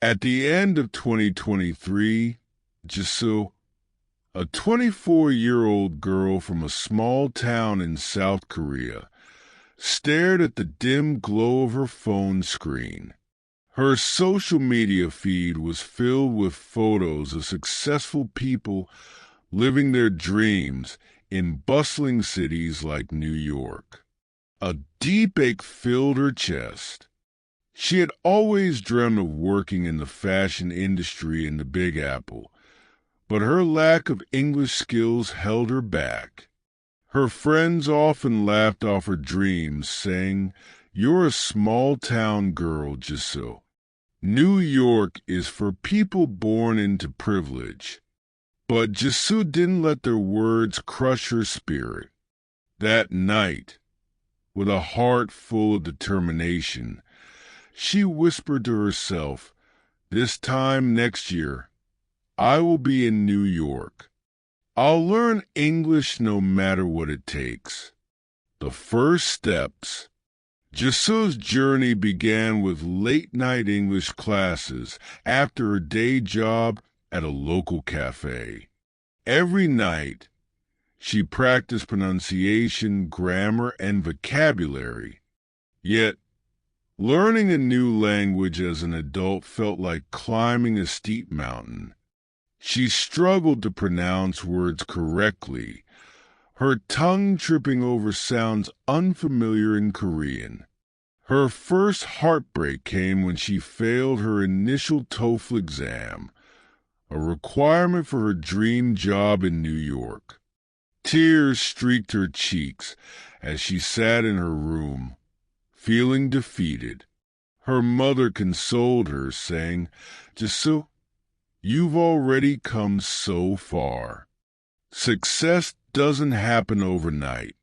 At the end of 2023, Jisoo, a 24-year-old girl from a small town in South Korea, stared at the dim glow of her phone screen. Her social media feed was filled with photos of successful people living their dreams in bustling cities like New York. A deep ache filled her chest. She had always dreamed of working in the fashion industry in the Big Apple, but her lack of English skills held her back. Her friends often laughed off her dreams, saying, "You're a small-town girl, Jisoo. New York is for people born into privilege." But Jisoo didn't let their words crush her spirit. That night, with a heart full of determination, she whispered to herself, "This time next year, I will be in New York. I'll learn English no matter what it takes." The first steps. Jisoo's journey began with late-night English classes after her day job at a local cafe. Every night, she practiced pronunciation, grammar, and vocabulary. Yet, learning a new language as an adult felt like climbing a steep mountain. She struggled to pronounce words correctly, her tongue tripping over sounds unfamiliar in Korean. Her first heartbreak came when she failed her initial TOEFL exam, a requirement for her dream job in New York. Tears streaked her cheeks as she sat in her room, feeling defeated. Her mother consoled her, saying, "Jisoo, you've already come so far. Success doesn't happen overnight.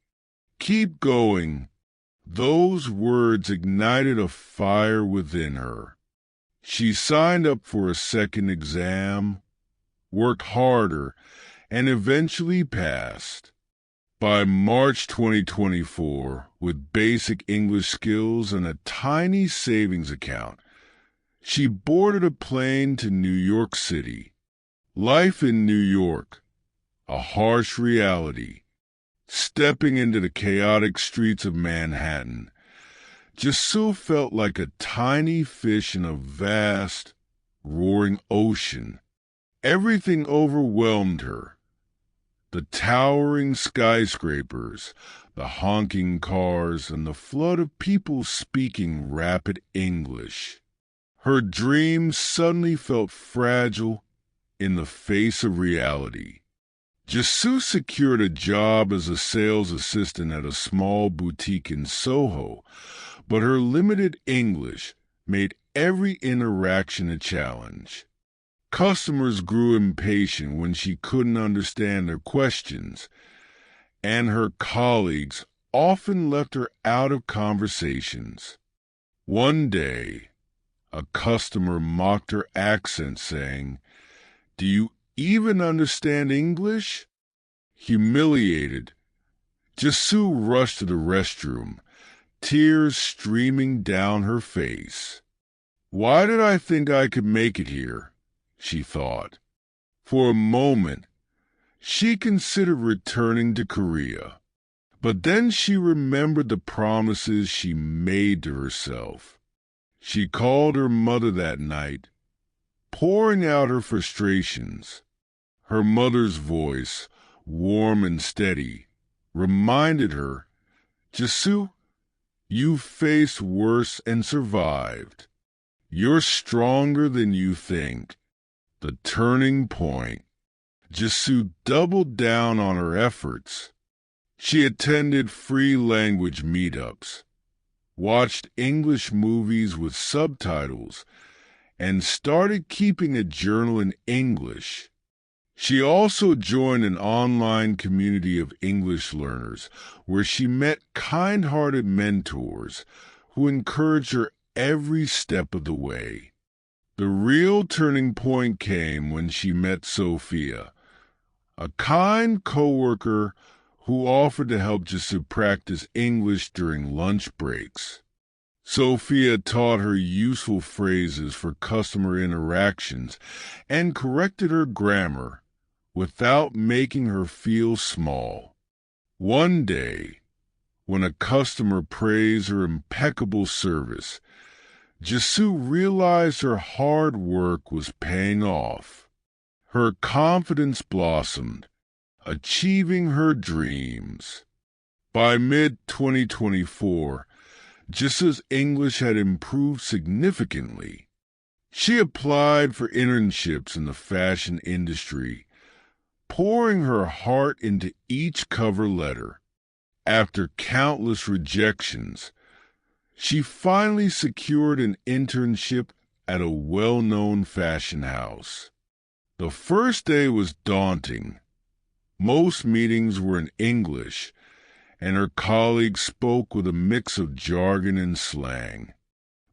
Keep going." Those words ignited a fire within her. She signed up for a second exam, worked harder, and eventually passed. By March 2024, with basic English skills and a tiny savings account, she boarded a plane to New York City. Life in New York, a harsh reality. Stepping into the chaotic streets of Manhattan, Jisoo felt like a tiny fish in a vast, roaring ocean. Everything overwhelmed her. The towering skyscrapers, the honking cars, and the flood of people speaking rapid English. Her dreams suddenly felt fragile in the face of reality. Jisoo secured a job as a sales assistant at a small boutique in Soho, but her limited English made every interaction a challenge. Customers grew impatient when she couldn't understand their questions, and her colleagues often left her out of conversations. One day, a customer mocked her accent, saying, "Do you even understand English?" Humiliated, Jisoo rushed to the restroom, tears streaming down her face. "Why did I think I could make it here?" she thought. For a moment, she considered returning to Korea, but then she remembered the promises she made to herself. She called her mother that night, pouring out her frustrations. Her mother's voice, warm and steady, reminded her, "Jisoo, you faced worse and survived. You're stronger than you think." The turning point. Jisoo doubled down on her efforts. She attended free language meetups, watched English movies with subtitles, and started keeping a journal in English. She also joined an online community of English learners where she met kind-hearted mentors who encouraged her every step of the way. The real turning point came when she met Sophia, a kind coworker who offered to help Jisoo practice English during lunch breaks. Sophia taught her useful phrases for customer interactions and corrected her grammar without making her feel small. One day, when a customer praised her impeccable service, Jisoo realized her hard work was paying off. Her confidence blossomed, achieving her dreams. By mid-2024, Jisoo's English had improved significantly. She applied for internships in the fashion industry, pouring her heart into each cover letter. After countless rejections, she finally secured an internship at a well-known fashion house. The first day was daunting. Most meetings were in English, and her colleagues spoke with a mix of jargon and slang.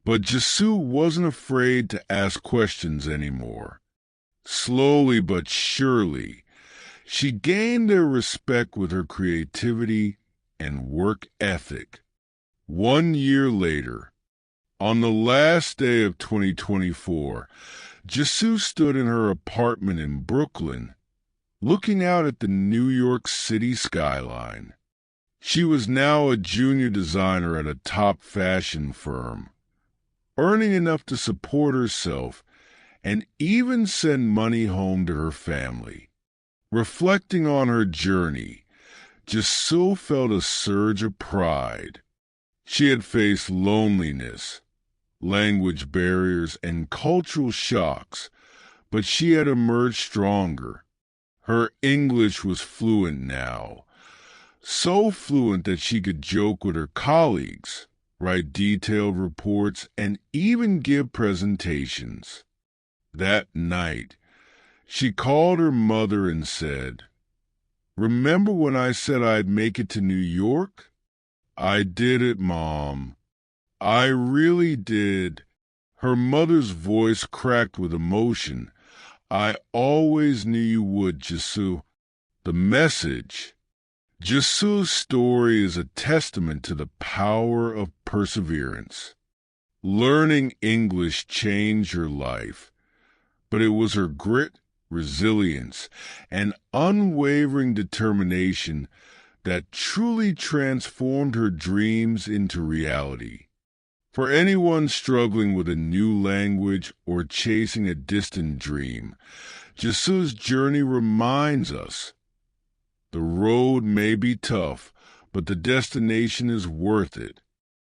But Jisoo wasn't afraid to ask questions anymore. Slowly but surely, she gained their respect with her creativity and work ethic. 1 year later, on the last day of 2024, Jisoo stood in her apartment in Brooklyn, looking out at the New York City skyline. She was now a junior designer at a top fashion firm, earning enough to support herself and even send money home to her family. Reflecting on her journey, Jisoo felt a surge of pride. She had faced loneliness, language barriers, and cultural shocks, but she had emerged stronger. Her English was fluent now, so fluent that she could joke with her colleagues, write detailed reports, and even give presentations. That night, she called her mother and said, "Remember when I said I'd make it to New York? I did it, Mom. I really did." Her mother's voice cracked with emotion. "I always knew you would, Jisoo." The message. Jisoo's story is a testament to the power of perseverance. Learning English changed her life, but it was her grit, resilience, and unwavering determination that truly transformed her dreams into reality. For anyone struggling with a new language or chasing a distant dream, Jisoo's journey reminds us the road may be tough, but the destination is worth it.